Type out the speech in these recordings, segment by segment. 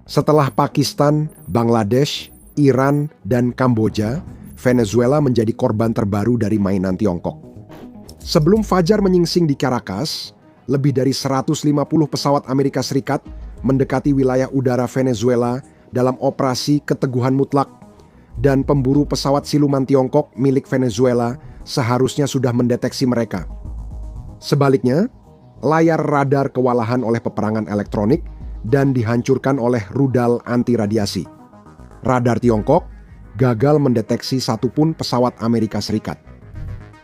Setelah Pakistan, Bangladesh, Iran, dan Kamboja, Venezuela menjadi korban terbaru dari mainan Tiongkok. Sebelum fajar menyingsing di Caracas, lebih dari 150 pesawat Amerika Serikat mendekati wilayah udara Venezuela dalam operasi keteguhan mutlak, dan pemburu pesawat siluman Tiongkok milik Venezuela seharusnya sudah mendeteksi mereka. Sebaliknya, layar radar kewalahan oleh peperangan elektronik dan dihancurkan oleh rudal anti-radiasi. Radar Tiongkok gagal mendeteksi satupun pesawat Amerika Serikat.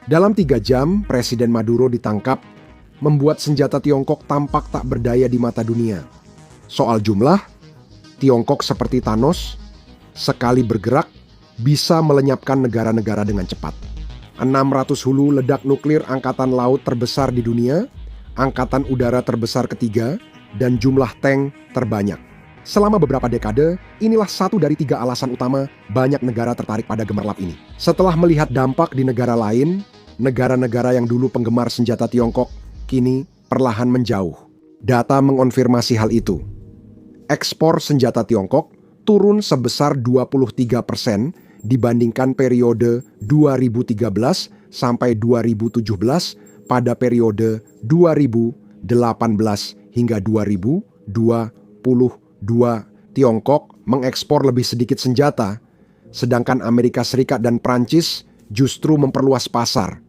Dalam 3 jam, Presiden Maduro ditangkap, membuat senjata Tiongkok tampak tak berdaya di mata dunia. Soal jumlah, Tiongkok seperti Thanos, sekali bergerak bisa melenyapkan negara-negara dengan cepat. 600 hulu ledak nuklir angkatan laut terbesar di dunia, angkatan udara terbesar ketiga, dan jumlah tank terbanyak. Selama beberapa dekade, inilah satu dari 3 alasan utama banyak negara tertarik pada gemerlap ini. Setelah melihat dampak di negara lain, negara-negara yang dulu penggemar senjata Tiongkok kini perlahan menjauh. Data mengonfirmasi hal itu. Ekspor senjata Tiongkok turun sebesar 23% dibandingkan periode 2013 sampai 2017 pada periode 2018 hingga 2022. Tiongkok mengekspor lebih sedikit senjata, sedangkan Amerika Serikat dan Prancis justru memperluas pasar.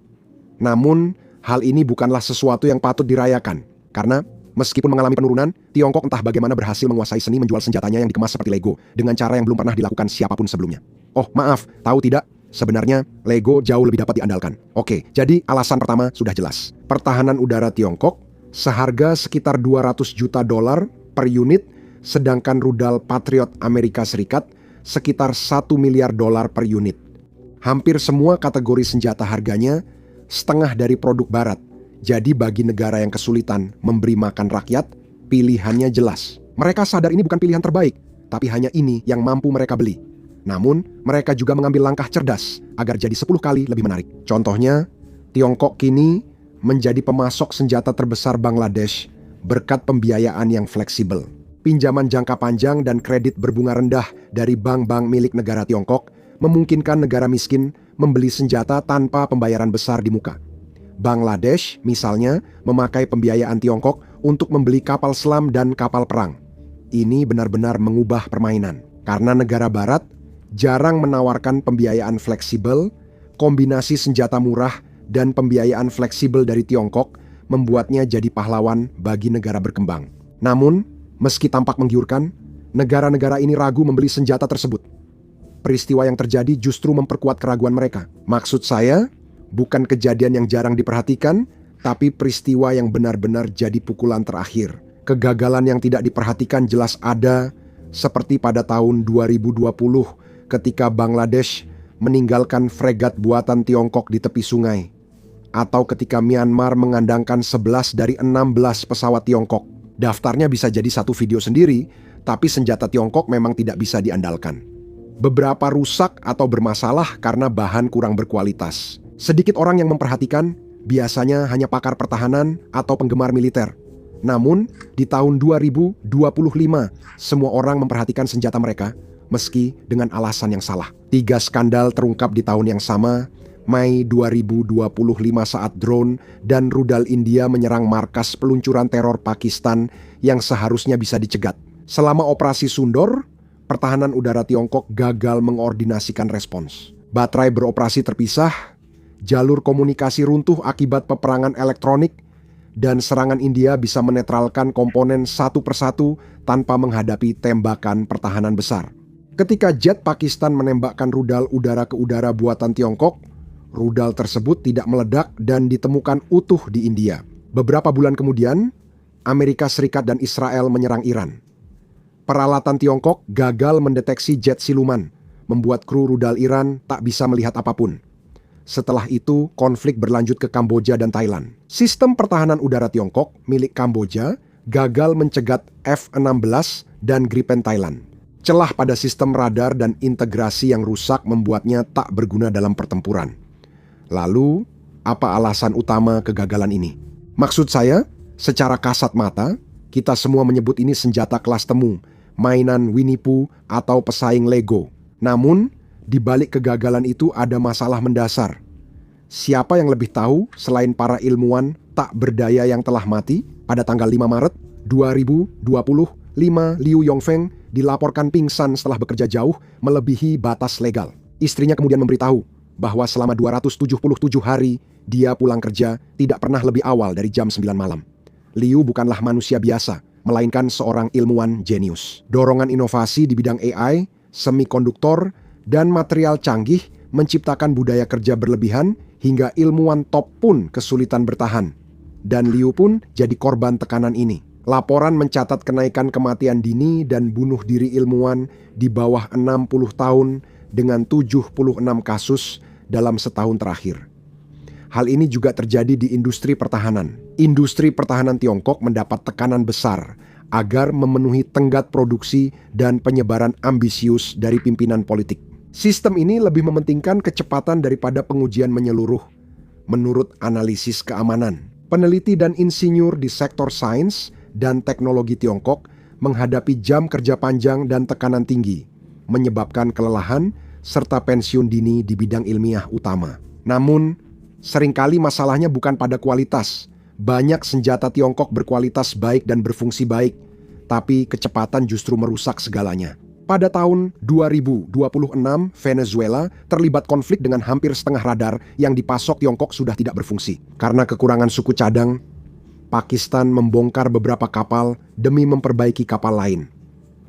Namun, hal ini bukanlah sesuatu yang patut dirayakan, karena meskipun mengalami penurunan, Tiongkok entah bagaimana berhasil menguasai seni menjual senjatanya yang dikemas seperti Lego, dengan cara yang belum pernah dilakukan siapapun sebelumnya. Oh, maaf, tahu tidak? Sebenarnya, Lego jauh lebih dapat diandalkan. Oke, jadi alasan pertama sudah jelas. Pertahanan udara Tiongkok seharga sekitar 200 juta dolar per unit, sedangkan rudal Patriot Amerika Serikat sekitar 1 miliar dolar per unit. Hampir semua kategori senjata harganya setengah dari produk barat. Jadi bagi negara yang kesulitan memberi makan rakyat, pilihannya jelas. Mereka sadar ini bukan pilihan terbaik, tapi hanya ini yang mampu mereka beli. Namun, mereka juga mengambil langkah cerdas agar jadi 10 kali lebih menarik. Contohnya, Tiongkok kini menjadi pemasok senjata terbesar Bangladesh berkat pembiayaan yang fleksibel. Pinjaman jangka panjang dan kredit berbunga rendah dari bank-bank milik negara Tiongkok memungkinkan negara miskin membeli senjata tanpa pembayaran besar di muka. Bangladesh, misalnya, memakai pembiayaan Tiongkok untuk membeli kapal selam dan kapal perang. Ini benar-benar mengubah permainan. Karena negara barat jarang menawarkan pembiayaan fleksibel, kombinasi senjata murah dan pembiayaan fleksibel dari Tiongkok membuatnya jadi pahlawan bagi negara berkembang. Namun, meski tampak menggiurkan, negara-negara ini ragu membeli senjata tersebut. Peristiwa yang terjadi justru memperkuat keraguan mereka. Maksud saya, bukan kejadian yang jarang diperhatikan, tapi peristiwa yang benar-benar jadi pukulan terakhir. Kegagalan yang tidak diperhatikan jelas ada, seperti pada tahun 2020 ketika Bangladesh meninggalkan fregat buatan Tiongkok di tepi sungai. Atau ketika Myanmar mengandangkan 11 dari 16 pesawat Tiongkok. Daftarnya bisa jadi satu video sendiri, tapi senjata Tiongkok memang tidak bisa diandalkan. Beberapa rusak atau bermasalah karena bahan kurang berkualitas. Sedikit orang yang memperhatikan, biasanya hanya pakar pertahanan atau penggemar militer. Namun, di tahun 2025, semua orang memperhatikan senjata mereka, meski dengan alasan yang salah. 3 skandal terungkap di tahun yang sama, Mei 2025 saat drone dan rudal India menyerang markas peluncuran teror Pakistan yang seharusnya bisa dicegat. Selama operasi Sundor, pertahanan udara Tiongkok gagal mengordinasikan respons. Baterai beroperasi terpisah, jalur komunikasi runtuh akibat peperangan elektronik, dan serangan India bisa menetralkan komponen satu persatu tanpa menghadapi tembakan pertahanan besar. Ketika jet Pakistan menembakkan rudal udara ke udara buatan Tiongkok, rudal tersebut tidak meledak dan ditemukan utuh di India. Beberapa bulan kemudian, Amerika Serikat dan Israel menyerang Iran. Peralatan Tiongkok gagal mendeteksi jet siluman, membuat kru rudal Iran tak bisa melihat apapun. Setelah itu, konflik berlanjut ke Kamboja dan Thailand. Sistem pertahanan udara Tiongkok milik Kamboja gagal mencegat F-16 dan Gripen Thailand. Celah pada sistem radar dan integrasi yang rusak membuatnya tak berguna dalam pertempuran. Lalu, apa alasan utama kegagalan ini? Maksud saya, secara kasat mata, kita semua menyebut ini senjata kelas temu, mainan Winnie Pooh, atau pesaing Lego. Namun, di balik kegagalan itu ada masalah mendasar. Siapa yang lebih tahu selain para ilmuwan tak berdaya yang telah mati? Pada tanggal 5 Maret 2025, Liu Yongfeng dilaporkan pingsan setelah bekerja jauh melebihi batas legal. Istrinya kemudian memberitahu bahwa selama 277 hari dia pulang kerja tidak pernah lebih awal dari jam 9 malam. Liu bukanlah manusia biasa, melainkan seorang ilmuwan jenius. Dorongan inovasi di bidang AI, semikonduktor, dan material canggih menciptakan budaya kerja berlebihan hingga ilmuwan top pun kesulitan bertahan. Dan Liu pun jadi korban tekanan ini. Laporan mencatat kenaikan kematian dini dan bunuh diri ilmuwan di bawah 60 tahun dengan 76 kasus dalam setahun terakhir. Hal ini juga terjadi di industri pertahanan. Industri pertahanan Tiongkok mendapat tekanan besar agar memenuhi tenggat produksi dan penyebaran ambisius dari pimpinan politik. Sistem ini lebih mementingkan kecepatan daripada pengujian menyeluruh. Menurut analisis keamanan, peneliti dan insinyur di sektor sains dan teknologi Tiongkok menghadapi jam kerja panjang dan tekanan tinggi, menyebabkan kelelahan serta pensiun dini di bidang ilmiah utama. Namun, seringkali masalahnya bukan pada kualitas. Banyak senjata Tiongkok berkualitas baik dan berfungsi baik, tapi kecepatan justru merusak segalanya. Pada tahun 2026, Venezuela terlibat konflik dengan hampir setengah radar yang dipasok Tiongkok sudah tidak berfungsi. Karena kekurangan suku cadang, Pakistan membongkar beberapa kapal demi memperbaiki kapal lain.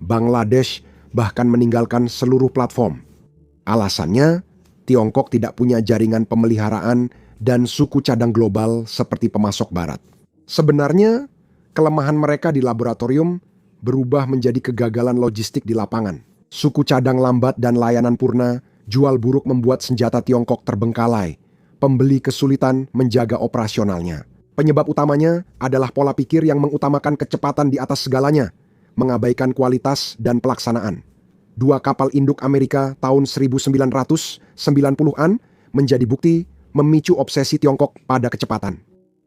Bangladesh bahkan meninggalkan seluruh platform. Alasannya, Tiongkok tidak punya jaringan pemeliharaan dan suku cadang global seperti pemasok barat. Sebenarnya, kelemahan mereka di laboratorium berubah menjadi kegagalan logistik di lapangan. Suku cadang lambat dan layanan purna, jual buruk membuat senjata Tiongkok terbengkalai. Pembeli kesulitan menjaga operasionalnya. Penyebab utamanya adalah pola pikir yang mengutamakan kecepatan di atas segalanya, mengabaikan kualitas dan pelaksanaan. 2 kapal induk Amerika tahun 1990-an menjadi bukti memicu obsesi Tiongkok pada kecepatan.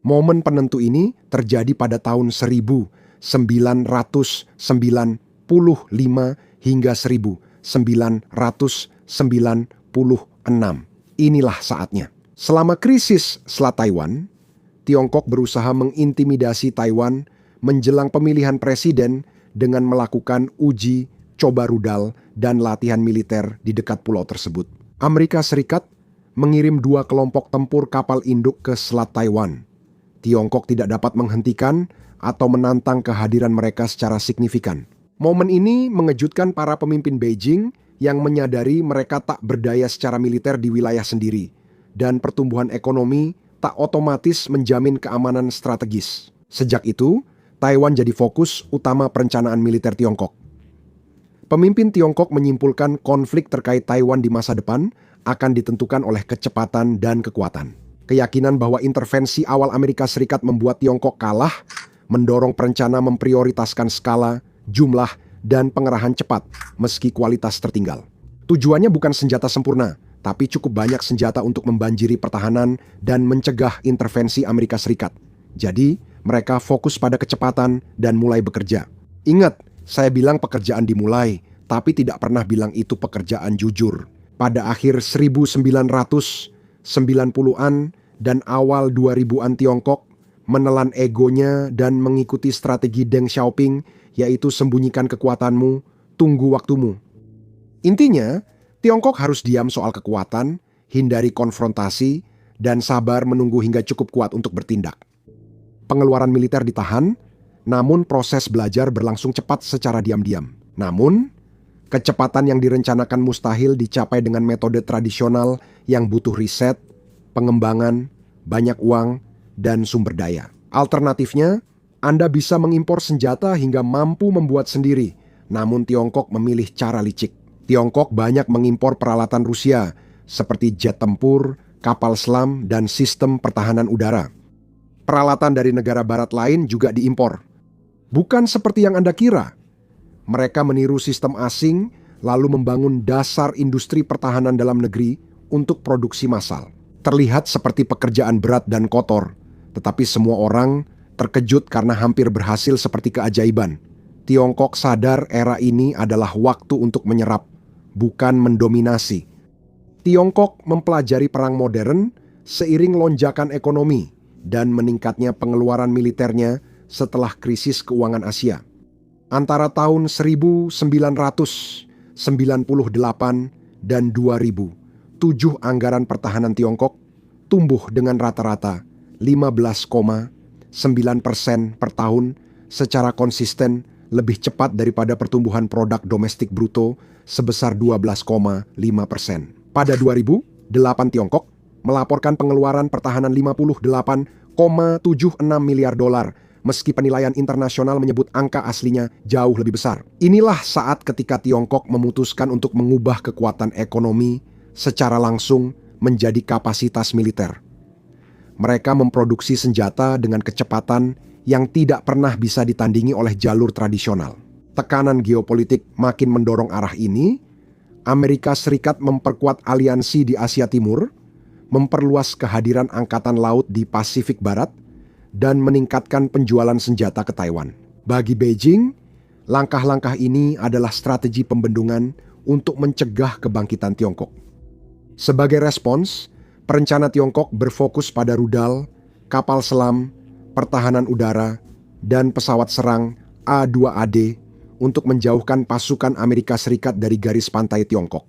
Momen penentu ini terjadi pada tahun 1995 hingga 1996. Inilah saatnya. Selama krisis Selat Taiwan, Tiongkok berusaha mengintimidasi Taiwan menjelang pemilihan presiden dengan melakukan uji coba rudal dan latihan militer di dekat pulau tersebut. Amerika Serikat mengirim 2 kelompok tempur kapal induk ke Selat Taiwan. Tiongkok tidak dapat menghentikan atau menantang kehadiran mereka secara signifikan. Momen ini mengejutkan para pemimpin Beijing yang menyadari mereka tak berdaya secara militer di wilayah sendiri, dan pertumbuhan ekonomi tak otomatis menjamin keamanan strategis. Sejak itu, Taiwan jadi fokus utama perencanaan militer Tiongkok. Pemimpin Tiongkok menyimpulkan konflik terkait Taiwan di masa depan akan ditentukan oleh kecepatan dan kekuatan. Keyakinan bahwa intervensi awal Amerika Serikat membuat Tiongkok kalah, mendorong perencana memprioritaskan skala, jumlah, dan pengerahan cepat meski kualitas tertinggal. Tujuannya bukan senjata sempurna, tapi cukup banyak senjata untuk membanjiri pertahanan dan mencegah intervensi Amerika Serikat. Jadi, mereka fokus pada kecepatan dan mulai bekerja. Ingat, saya bilang pekerjaan dimulai, tapi tidak pernah bilang itu pekerjaan jujur. Pada akhir 1990-an dan awal 2000-an Tiongkok menelan egonya dan mengikuti strategi Deng Xiaoping, yaitu sembunyikan kekuatanmu, tunggu waktumu. Intinya, Tiongkok harus diam soal kekuatan, hindari konfrontasi, dan sabar menunggu hingga cukup kuat untuk bertindak. Pengeluaran militer ditahan, namun proses belajar berlangsung cepat secara diam-diam. Namun, kecepatan yang direncanakan mustahil dicapai dengan metode tradisional yang butuh riset, pengembangan, banyak uang, dan sumber daya. Alternatifnya, Anda bisa mengimpor senjata hingga mampu membuat sendiri, namun Tiongkok memilih cara licik. Tiongkok banyak mengimpor peralatan Rusia, seperti jet tempur, kapal selam, dan sistem pertahanan udara. Peralatan dari negara barat lain juga diimpor. Bukan seperti yang Anda kira. Mereka meniru sistem asing, lalu membangun dasar industri pertahanan dalam negeri untuk produksi massal. Terlihat seperti pekerjaan berat dan kotor, tetapi semua orang terkejut karena hampir berhasil seperti keajaiban. Tiongkok sadar era ini adalah waktu untuk menyerap, bukan mendominasi. Tiongkok mempelajari perang modern seiring lonjakan ekonomi dan meningkatnya pengeluaran militernya setelah krisis keuangan Asia. Antara tahun 1998 dan 2007, anggaran pertahanan Tiongkok tumbuh dengan rata-rata 15,9% per tahun secara konsisten, lebih cepat daripada pertumbuhan produk domestik bruto sebesar 12,5%. Pada 2008, Tiongkok melaporkan pengeluaran pertahanan 58,76 miliar dolar, meski penilaian internasional menyebut angka aslinya jauh lebih besar. Inilah saat ketika Tiongkok memutuskan untuk mengubah kekuatan ekonomi secara langsung menjadi kapasitas militer. Mereka memproduksi senjata dengan kecepatan yang tidak pernah bisa ditandingi oleh jalur tradisional. Tekanan geopolitik makin mendorong arah ini. Amerika Serikat memperkuat aliansi di Asia Timur, memperluas kehadiran angkatan laut di Pasifik Barat, dan meningkatkan penjualan senjata ke Taiwan. Bagi Beijing, langkah-langkah ini adalah strategi pembendungan untuk mencegah kebangkitan Tiongkok. Sebagai respons, perencana Tiongkok berfokus pada rudal, kapal selam, pertahanan udara, dan pesawat serang A-2AD untuk menjauhkan pasukan Amerika Serikat dari garis pantai Tiongkok.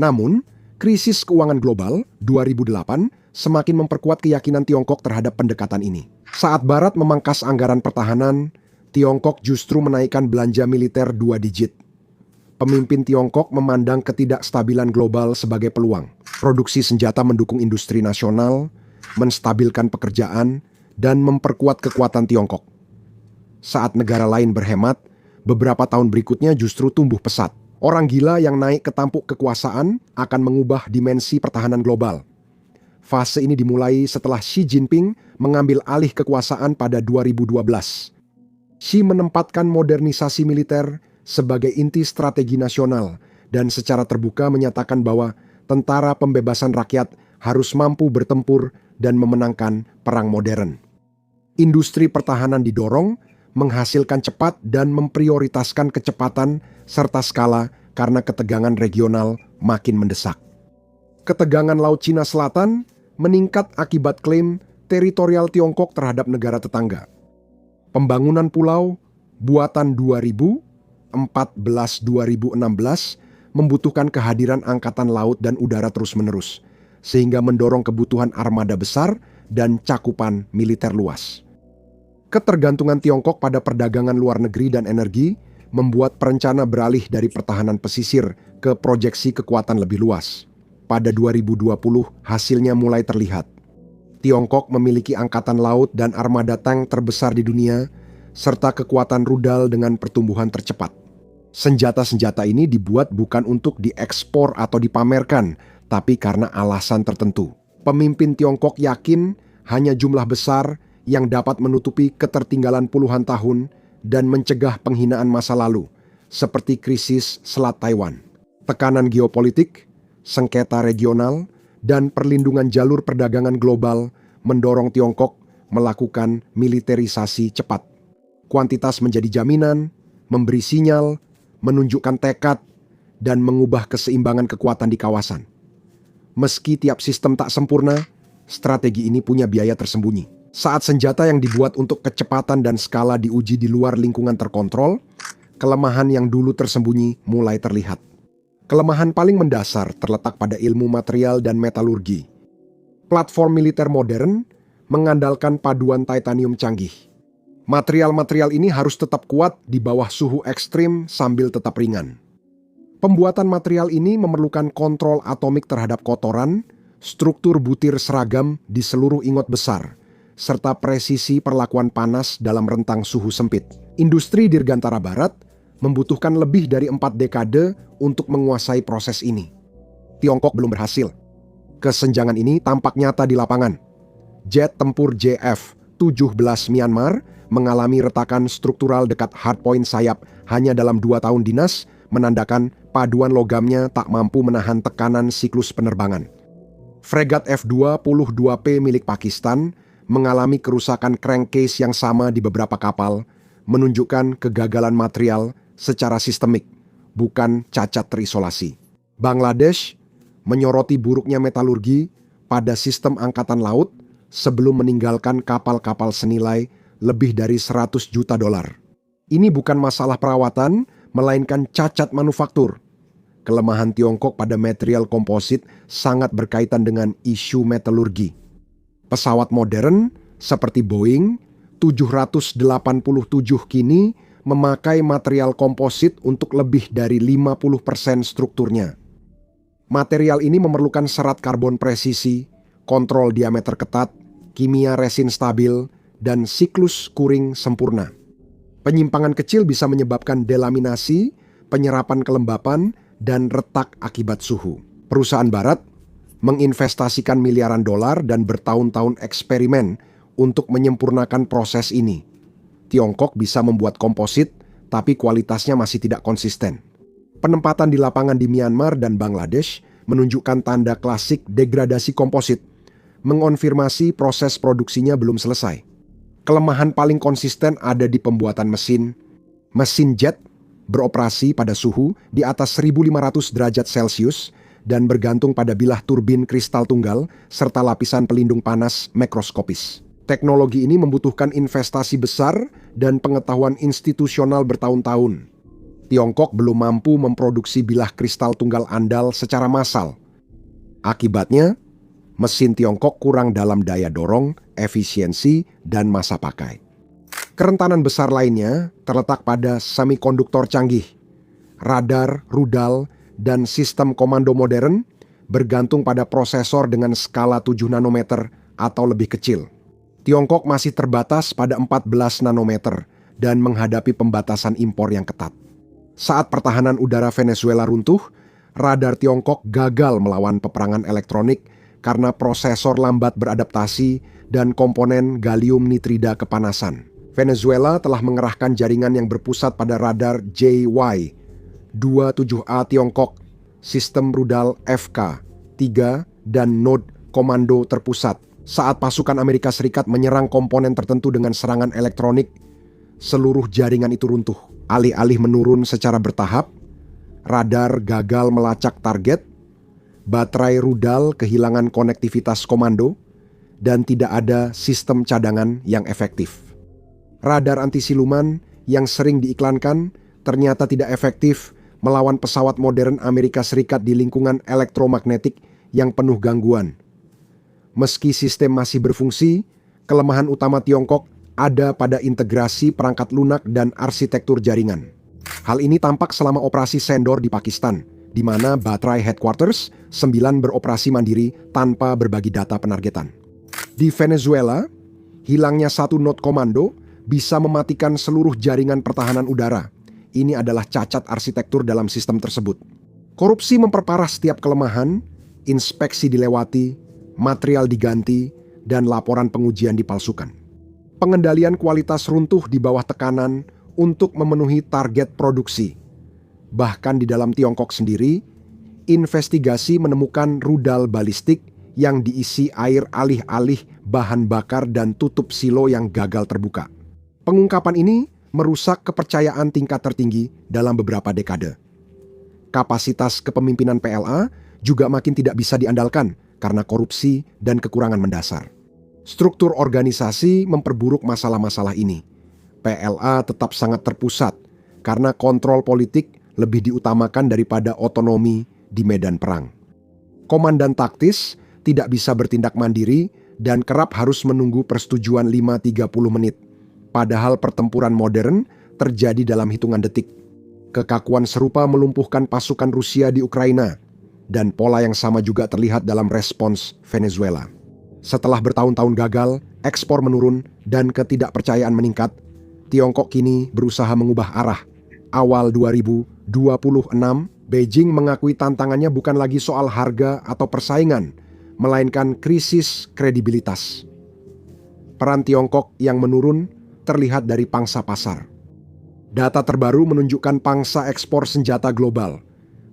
Namun, krisis keuangan global 2008 semakin memperkuat keyakinan Tiongkok terhadap pendekatan ini. Saat Barat memangkas anggaran pertahanan, Tiongkok justru menaikkan belanja militer 2 digit. Pemimpin Tiongkok memandang ketidakstabilan global sebagai peluang. Produksi senjata mendukung industri nasional, menstabilkan pekerjaan, dan memperkuat kekuatan Tiongkok. Saat negara lain berhemat, beberapa tahun berikutnya justru tumbuh pesat. Orang gila yang naik ke tampuk kekuasaan akan mengubah dimensi pertahanan global. Fase ini dimulai setelah Xi Jinping mengambil alih kekuasaan pada 2012. Xi menempatkan modernisasi militer sebagai inti strategi nasional dan secara terbuka menyatakan bahwa tentara pembebasan rakyat harus mampu bertempur dan memenangkan perang modern. Industri pertahanan didorong menghasilkan cepat dan memprioritaskan kecepatan serta skala karena ketegangan regional makin mendesak. Ketegangan Laut Cina Selatan meningkat akibat klaim teritorial Tiongkok terhadap negara tetangga. Pembangunan pulau buatan 2014-2016 membutuhkan kehadiran angkatan laut dan udara terus-menerus, sehingga mendorong kebutuhan armada besar dan cakupan militer luas. Ketergantungan Tiongkok pada perdagangan luar negeri dan energi membuat perencana beralih dari pertahanan pesisir ke proyeksi kekuatan lebih luas. Pada 2020, hasilnya mulai terlihat. Tiongkok memiliki angkatan laut dan armada tank terbesar di dunia, serta kekuatan rudal dengan pertumbuhan tercepat. Senjata-senjata ini dibuat bukan untuk diekspor atau dipamerkan, tapi karena alasan tertentu. Pemimpin Tiongkok yakin hanya jumlah besar yang dapat menutupi ketertinggalan puluhan tahun dan mencegah penghinaan masa lalu, seperti krisis Selat Taiwan. Tekanan geopolitik, sengketa regional, dan perlindungan jalur perdagangan global mendorong Tiongkok melakukan militerisasi cepat. Kuantitas menjadi jaminan, memberi sinyal, menunjukkan tekad, dan mengubah keseimbangan kekuatan di kawasan. Meski tiap sistem tak sempurna, strategi ini punya biaya tersembunyi. Saat senjata yang dibuat untuk kecepatan dan skala diuji di luar lingkungan terkontrol, kelemahan yang dulu tersembunyi mulai terlihat. Kelemahan paling mendasar terletak pada ilmu material dan metalurgi. Platform militer modern mengandalkan paduan titanium canggih. Material-material ini harus tetap kuat di bawah suhu ekstrim sambil tetap ringan. Pembuatan material ini memerlukan kontrol atomik terhadap kotoran, struktur butir seragam di seluruh ingot besar, serta presisi perlakuan panas dalam rentang suhu sempit. Industri dirgantara Barat membutuhkan lebih dari 4 dekade untuk menguasai proses ini. Tiongkok belum berhasil. Kesenjangan ini tampak nyata di lapangan. Jet tempur JF-17 Myanmar mengalami retakan struktural dekat hardpoint sayap hanya dalam 2 tahun dinas, menandakan paduan logamnya tak mampu menahan tekanan siklus penerbangan. Fregat F-22P milik Pakistan mengalami kerusakan crankcase yang sama di beberapa kapal, menunjukkan kegagalan material secara sistemik, bukan cacat terisolasi. Bangladesh menyoroti buruknya metalurgi pada sistem angkatan laut sebelum meninggalkan kapal-kapal senilai lebih dari 100 juta dolar. Ini bukan masalah perawatan, melainkan cacat manufaktur. Kelemahan Tiongkok pada material komposit sangat berkaitan dengan isu metalurgi. Pesawat modern seperti Boeing 787 kini memakai material komposit untuk lebih dari 50% strukturnya. Material ini memerlukan serat karbon presisi, kontrol diameter ketat, kimia resin stabil, dan siklus kuring sempurna. Penyimpangan kecil bisa menyebabkan delaminasi, penyerapan kelembapan, dan retak akibat suhu. Perusahaan barat menginvestasikan miliaran dolar dan bertahun-tahun eksperimen untuk menyempurnakan proses ini. Tiongkok bisa membuat komposit, tapi kualitasnya masih tidak konsisten. Penempatan di lapangan di Myanmar dan Bangladesh menunjukkan tanda klasik degradasi komposit, mengonfirmasi proses produksinya belum selesai. Kelemahan paling konsisten ada di pembuatan mesin. Mesin jet beroperasi pada suhu di atas 1.500 derajat Celcius dan bergantung pada bilah turbin kristal tunggal serta lapisan pelindung panas mikroskopis. Teknologi ini membutuhkan investasi besar dan pengetahuan institusional bertahun-tahun. Tiongkok belum mampu memproduksi bilah kristal tunggal andal secara massal. Akibatnya, mesin Tiongkok kurang dalam daya dorong, efisiensi, dan masa pakai. Kerentanan besar lainnya terletak pada semikonduktor canggih. Radar, rudal, dan sistem komando modern bergantung pada prosesor dengan skala 7 nanometer atau lebih kecil. Tiongkok masih terbatas pada 14 nanometer dan menghadapi pembatasan impor yang ketat. Saat pertahanan udara Venezuela runtuh, radar Tiongkok gagal melawan peperangan elektronik karena prosesor lambat beradaptasi dan komponen gallium nitrida kepanasan. Venezuela telah mengerahkan jaringan yang berpusat pada radar JY-27A Tiongkok, sistem rudal FK-3, dan node komando terpusat. Saat pasukan Amerika Serikat menyerang komponen tertentu dengan serangan elektronik, seluruh jaringan itu runtuh. Alih-alih menurun secara bertahap, radar gagal melacak target, baterai rudal kehilangan konektivitas komando, dan tidak ada sistem cadangan yang efektif. Radar anti-siluman yang sering diiklankan ternyata tidak efektif melawan pesawat modern Amerika Serikat di lingkungan elektromagnetik yang penuh gangguan. Meski sistem masih berfungsi, kelemahan utama Tiongkok ada pada integrasi perangkat lunak dan arsitektur jaringan. Hal ini tampak selama operasi Sendor di Pakistan, di mana baterai headquarters 9 beroperasi mandiri tanpa berbagi data penargetan. Di Venezuela, hilangnya satu node komando bisa mematikan seluruh jaringan pertahanan udara. Ini adalah cacat arsitektur dalam sistem tersebut. Korupsi memperparah setiap kelemahan, inspeksi dilewati, material diganti, dan laporan pengujian dipalsukan. Pengendalian kualitas runtuh di bawah tekanan untuk memenuhi target produksi. Bahkan di dalam Tiongkok sendiri, investigasi menemukan rudal balistik yang diisi air alih-alih bahan bakar dan tutup silo yang gagal terbuka. Pengungkapan ini merusak kepercayaan tingkat tertinggi dalam beberapa dekade. Kapasitas kepemimpinan PLA juga makin tidak bisa diandalkan karena korupsi dan kekurangan mendasar. Struktur organisasi memperburuk masalah-masalah ini. PLA tetap sangat terpusat karena kontrol politik lebih diutamakan daripada otonomi di medan perang. Komandan taktis tidak bisa bertindak mandiri dan kerap harus menunggu persetujuan 5-30 menit. Padahal pertempuran modern terjadi dalam hitungan detik. Kekakuan serupa melumpuhkan pasukan Rusia di Ukraina, dan pola yang sama juga terlihat dalam respons Venezuela. Setelah bertahun-tahun gagal, ekspor menurun, dan ketidakpercayaan meningkat, Tiongkok kini berusaha mengubah arah. Awal 2026, Beijing mengakui tantangannya bukan lagi soal harga atau persaingan, melainkan krisis kredibilitas. Peran Tiongkok yang menurun terlihat dari pangsa pasar. Data terbaru menunjukkan pangsa ekspor senjata global.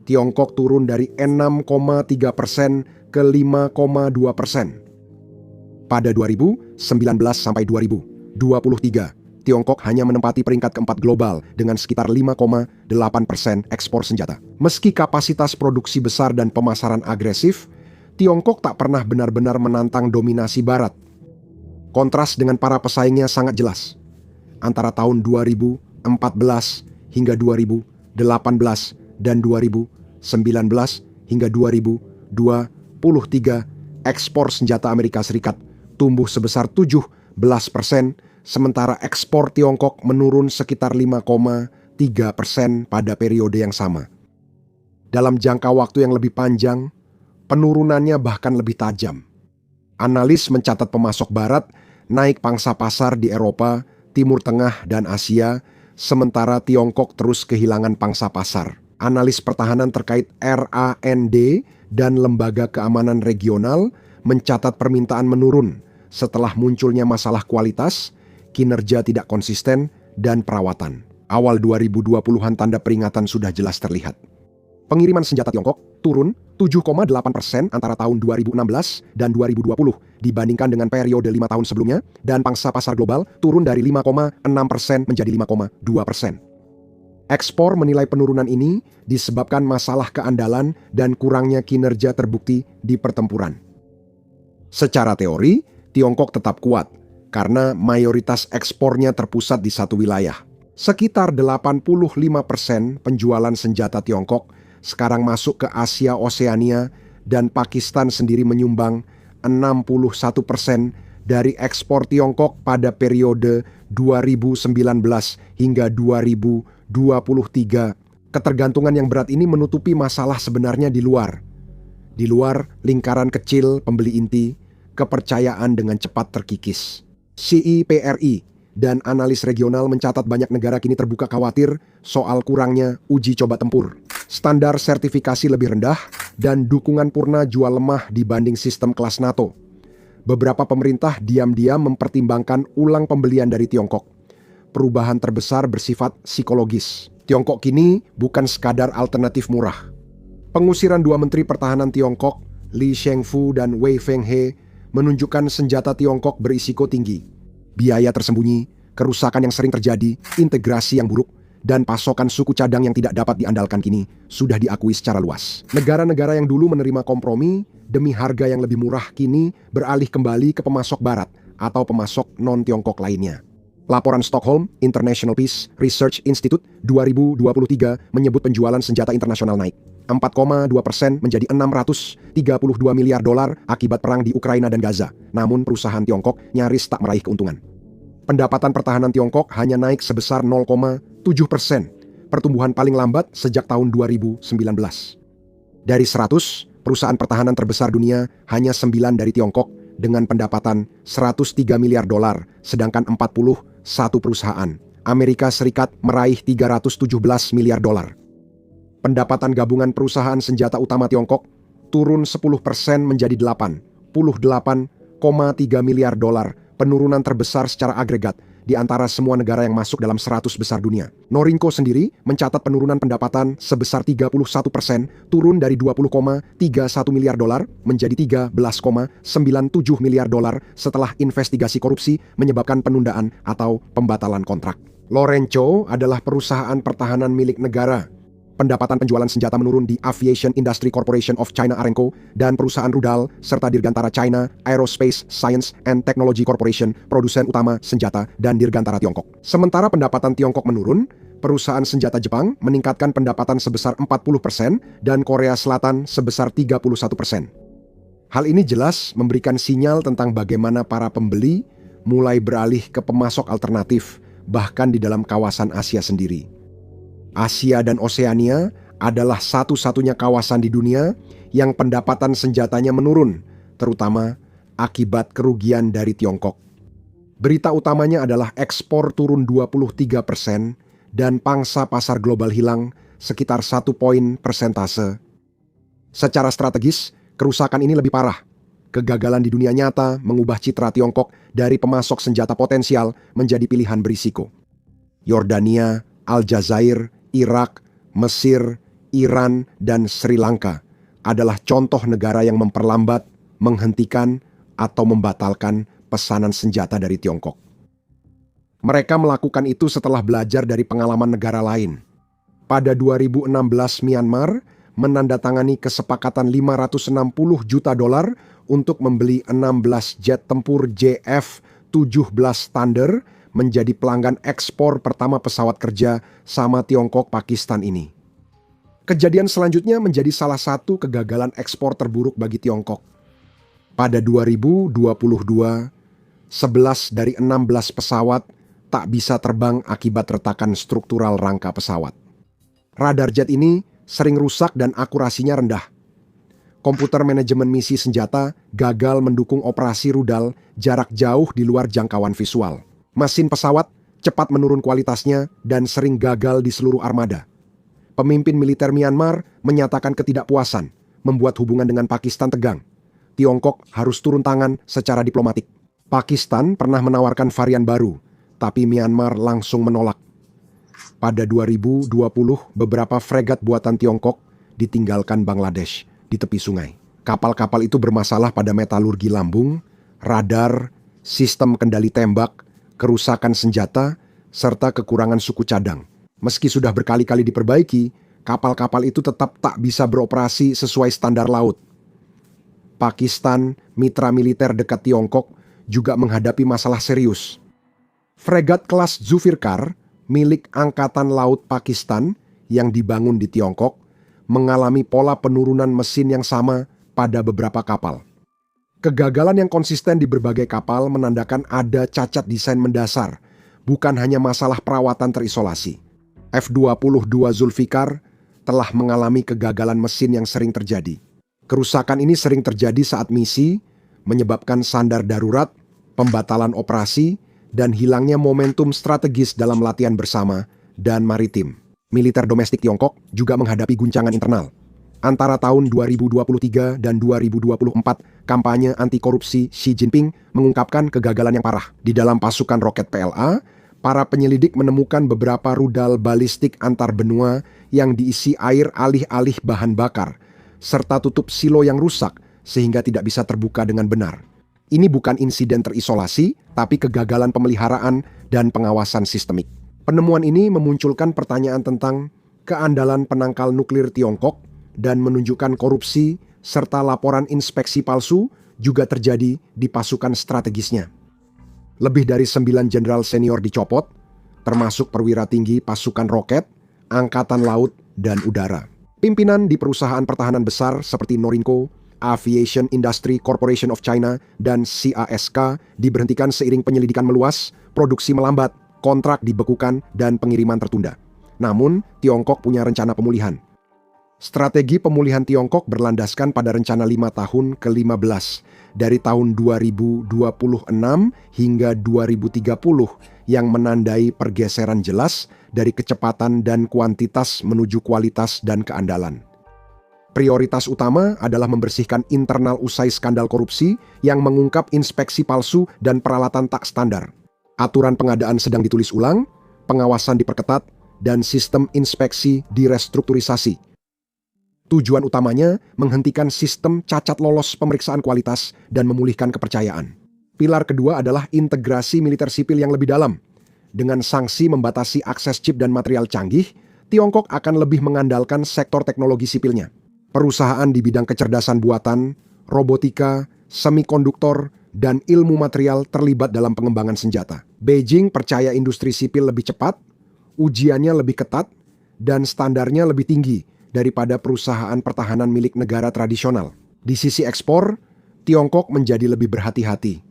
Tiongkok turun dari 6,3% ke 5,2%. Pada 2019 sampai 2023, Tiongkok hanya menempati peringkat keempat global dengan sekitar 5,8% ekspor senjata. Meski kapasitas produksi besar dan pemasaran agresif, Tiongkok tak pernah benar-benar menantang dominasi Barat. Kontras dengan para pesaingnya sangat jelas. Antara tahun 2014 hingga 2018 dan 2019 hingga 2023, ekspor senjata Amerika Serikat tumbuh sebesar 17%, sementara ekspor Tiongkok menurun sekitar 5,3% pada periode yang sama. Dalam jangka waktu yang lebih panjang, penurunannya bahkan lebih tajam. Analis mencatat pemasok Barat naik pangsa pasar di Eropa, Timur Tengah, dan Asia, sementara Tiongkok terus kehilangan pangsa pasar. Analis pertahanan terkait RAND dan Lembaga Keamanan Regional mencatat permintaan menurun setelah munculnya masalah kualitas, kinerja tidak konsisten, dan perawatan. Awal 2020-an tanda peringatan sudah jelas terlihat. Pengiriman senjata Tiongkok turun 7,8% antara tahun 2016 dan 2020 dibandingkan dengan periode 5 tahun sebelumnya, dan pangsa pasar global turun dari 5,6% menjadi 5,2%. Ekspor menilai penurunan ini disebabkan masalah keandalan dan kurangnya kinerja terbukti di pertempuran. Secara teori, Tiongkok tetap kuat karena mayoritas ekspornya terpusat di satu wilayah. Sekitar 85% penjualan senjata Tiongkok sekarang masuk ke Asia Oseania, dan Pakistan sendiri menyumbang 61% dari ekspor Tiongkok pada periode 2019 hingga 2023. Ketergantungan yang berat ini menutupi masalah sebenarnya di luar lingkaran kecil pembeli inti. Kepercayaan dengan cepat terkikis. CIPRI dan analis regional mencatat banyak negara kini terbuka khawatir soal kurangnya uji coba tempur, standar sertifikasi lebih rendah, dan dukungan purna jual lemah dibanding sistem kelas NATO. Beberapa pemerintah diam-diam mempertimbangkan ulang pembelian dari Tiongkok. Perubahan terbesar bersifat psikologis. Tiongkok kini bukan sekadar alternatif murah. Pengusiran dua menteri pertahanan Tiongkok, Li Shangfu dan Wei Fenghe, menunjukkan senjata Tiongkok berisiko tinggi. Biaya tersembunyi, kerusakan yang sering terjadi, integrasi yang buruk, dan pasokan suku cadang yang tidak dapat diandalkan kini sudah diakui secara luas. Negara-negara yang dulu menerima kompromi demi harga yang lebih murah kini beralih kembali ke pemasok Barat atau pemasok non-Tiongkok lainnya. Laporan Stockholm International Peace Research Institute 2023 menyebut penjualan senjata internasional naik 4,2% menjadi 632 miliar dolar akibat perang di Ukraina dan Gaza. Namun perusahaan Tiongkok nyaris tak meraih keuntungan. Pendapatan pertahanan Tiongkok hanya naik sebesar 0,7%, pertumbuhan paling lambat sejak tahun 2019. Dari 100 perusahaan pertahanan terbesar dunia, hanya 9 dari Tiongkok dengan pendapatan 103 miliar dolar, sedangkan 41 perusahaan Amerika Serikat meraih 317 miliar dolar. Pendapatan gabungan perusahaan senjata utama Tiongkok turun 10% menjadi 88,3 miliar dolar, penurunan terbesar secara agregat di antara semua negara yang masuk dalam 100 besar dunia. Norinco sendiri mencatat penurunan pendapatan sebesar 31%, turun dari 20,31 miliar dolar menjadi 13,97 miliar dolar setelah investigasi korupsi menyebabkan penundaan atau pembatalan kontrak. Lorenco adalah perusahaan pertahanan milik negara. Pendapatan penjualan senjata menurun di Aviation Industry Corporation of China Arenco dan perusahaan rudal serta Dirgantara China Aerospace Science and Technology Corporation, produsen utama senjata, dan Dirgantara Tiongkok. Sementara pendapatan Tiongkok menurun, perusahaan senjata Jepang meningkatkan pendapatan sebesar 40% dan Korea Selatan sebesar 31%. Hal ini jelas memberikan sinyal tentang bagaimana para pembeli mulai beralih ke pemasok alternatif, bahkan di dalam kawasan Asia sendiri. Asia dan Oseania adalah satu-satunya kawasan di dunia yang pendapatan senjatanya menurun, terutama akibat kerugian dari Tiongkok. Berita utamanya adalah ekspor turun 23% dan pangsa pasar global hilang sekitar 1 poin persentase. Secara strategis, kerusakan ini lebih parah. Kegagalan di dunia nyata mengubah citra Tiongkok dari pemasok senjata potensial menjadi pilihan berisiko. Yordania, Aljazair, Irak, Mesir, Iran, dan Sri Lanka adalah contoh negara yang memperlambat, menghentikan, atau membatalkan pesanan senjata dari Tiongkok. Mereka melakukan itu setelah belajar dari pengalaman negara lain. Pada 2016, Myanmar menandatangani kesepakatan 560 juta dolar untuk membeli 16 jet tempur JF-17 Thunder menjadi pelanggan ekspor pertama pesawat kerja sama Tiongkok Pakistan ini. Kejadian selanjutnya menjadi salah satu kegagalan ekspor terburuk bagi Tiongkok. Pada 2022, 11 dari 16 pesawat tak bisa terbang akibat retakan struktural rangka pesawat. Radar jet ini sering rusak dan akurasinya rendah. Komputer manajemen misi senjata gagal mendukung operasi rudal jarak jauh di luar jangkauan visual. Mesin pesawat cepat menurun kualitasnya dan sering gagal di seluruh armada. Pemimpin militer Myanmar menyatakan ketidakpuasan, membuat hubungan dengan Pakistan tegang. Tiongkok harus turun tangan secara diplomatik. Pakistan pernah menawarkan varian baru, tapi Myanmar langsung menolak. Pada 2020, beberapa fregat buatan Tiongkok ditinggalkan Bangladesh di tepi sungai. Kapal-kapal itu bermasalah pada metalurgi lambung, radar, sistem kendali tembak, kerusakan senjata, serta kekurangan suku cadang. Meski sudah berkali-kali diperbaiki, kapal-kapal itu tetap tak bisa beroperasi sesuai standar laut. Pakistan, mitra militer dekat Tiongkok, juga menghadapi masalah serius. Fregat kelas Zulfikar milik Angkatan Laut Pakistan yang dibangun di Tiongkok mengalami pola penurunan mesin yang sama pada beberapa kapal. Kegagalan yang konsisten di berbagai kapal menandakan ada cacat desain mendasar, bukan hanya masalah perawatan terisolasi. F-22 Zulfikar telah mengalami kegagalan mesin yang sering terjadi. Kerusakan ini sering terjadi saat misi, menyebabkan sandar darurat, pembatalan operasi, dan hilangnya momentum strategis dalam latihan bersama dan maritim. Militer domestik Tiongkok juga menghadapi guncangan internal. Antara tahun 2023 dan 2024, kampanye anti-korupsi Xi Jinping mengungkapkan kegagalan yang parah. Di dalam pasukan roket PLA, para penyelidik menemukan beberapa rudal balistik antar benua yang diisi air alih-alih bahan bakar, serta tutup silo yang rusak sehingga tidak bisa terbuka dengan benar. Ini bukan insiden terisolasi, tapi kegagalan pemeliharaan dan pengawasan sistemik. Penemuan ini memunculkan pertanyaan tentang keandalan penangkal nuklir Tiongkok dan menunjukkan korupsi serta laporan inspeksi palsu juga terjadi di pasukan strategisnya. Lebih dari 9 jenderal senior dicopot, termasuk perwira tinggi pasukan roket, angkatan laut, dan udara. Pimpinan di perusahaan pertahanan besar seperti Norinco, Aviation Industry Corporation of China, dan CASK diberhentikan seiring penyelidikan meluas, produksi melambat, kontrak dibekukan, dan pengiriman tertunda. Namun, Tiongkok punya rencana pemulihan. Strategi pemulihan Tiongkok berlandaskan pada rencana 5 tahun ke-15 dari tahun 2026 hingga 2030 yang menandai pergeseran jelas dari kecepatan dan kuantitas menuju kualitas dan keandalan. Prioritas utama adalah membersihkan internal usai skandal korupsi yang mengungkap inspeksi palsu dan peralatan tak standar. Aturan pengadaan sedang ditulis ulang, pengawasan diperketat, dan sistem inspeksi direstrukturisasi. Tujuan utamanya menghentikan sistem cacat lolos pemeriksaan kualitas dan memulihkan kepercayaan. Pilar kedua adalah integrasi militer sipil yang lebih dalam. Dengan sanksi membatasi akses chip dan material canggih, Tiongkok akan lebih mengandalkan sektor teknologi sipilnya. Perusahaan di bidang kecerdasan buatan, robotika, semikonduktor, dan ilmu material terlibat dalam pengembangan senjata. Beijing percaya industri sipil lebih cepat, ujiannya lebih ketat, dan standarnya lebih tinggi daripada perusahaan pertahanan milik negara tradisional. Di sisi ekspor, Tiongkok menjadi lebih berhati-hati.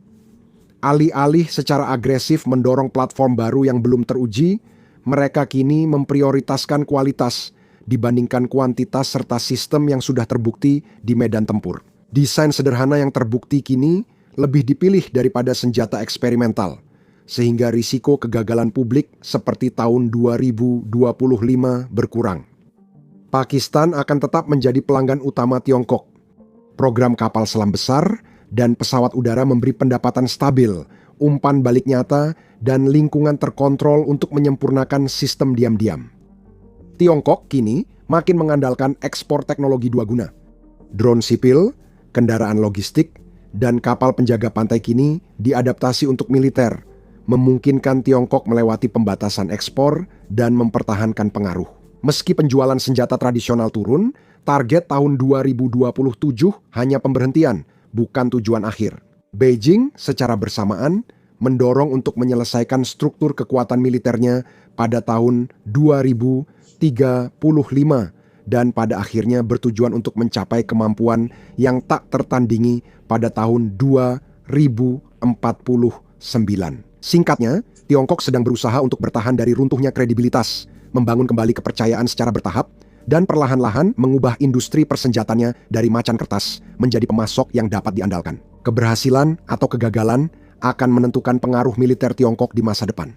Alih-alih secara agresif mendorong platform baru yang belum teruji, mereka kini memprioritaskan kualitas dibandingkan kuantitas serta sistem yang sudah terbukti di medan tempur. Desain sederhana yang terbukti kini lebih dipilih daripada senjata eksperimental, sehingga risiko kegagalan publik seperti tahun 2025 berkurang. Pakistan akan tetap menjadi pelanggan utama Tiongkok. Program kapal selam besar dan pesawat udara memberi pendapatan stabil, umpan balik nyata, dan lingkungan terkontrol untuk menyempurnakan sistem diam-diam. Tiongkok kini makin mengandalkan ekspor teknologi dua guna. Drone sipil, kendaraan logistik, dan kapal penjaga pantai kini diadaptasi untuk militer, memungkinkan Tiongkok melewati pembatasan ekspor dan mempertahankan pengaruh. Meski penjualan senjata tradisional turun, target tahun 2027 hanya pemberhentian, bukan tujuan akhir. Beijing secara bersamaan mendorong untuk menyelesaikan struktur kekuatan militernya pada tahun 2035 dan pada akhirnya bertujuan untuk mencapai kemampuan yang tak tertandingi pada tahun 2049. Singkatnya, Tiongkok sedang berusaha untuk bertahan dari runtuhnya kredibilitas, membangun kembali kepercayaan secara bertahap, dan perlahan-lahan mengubah industri persenjatannya dari macan kertas menjadi pemasok yang dapat diandalkan. Keberhasilan atau kegagalan akan menentukan pengaruh militer Tiongkok di masa depan.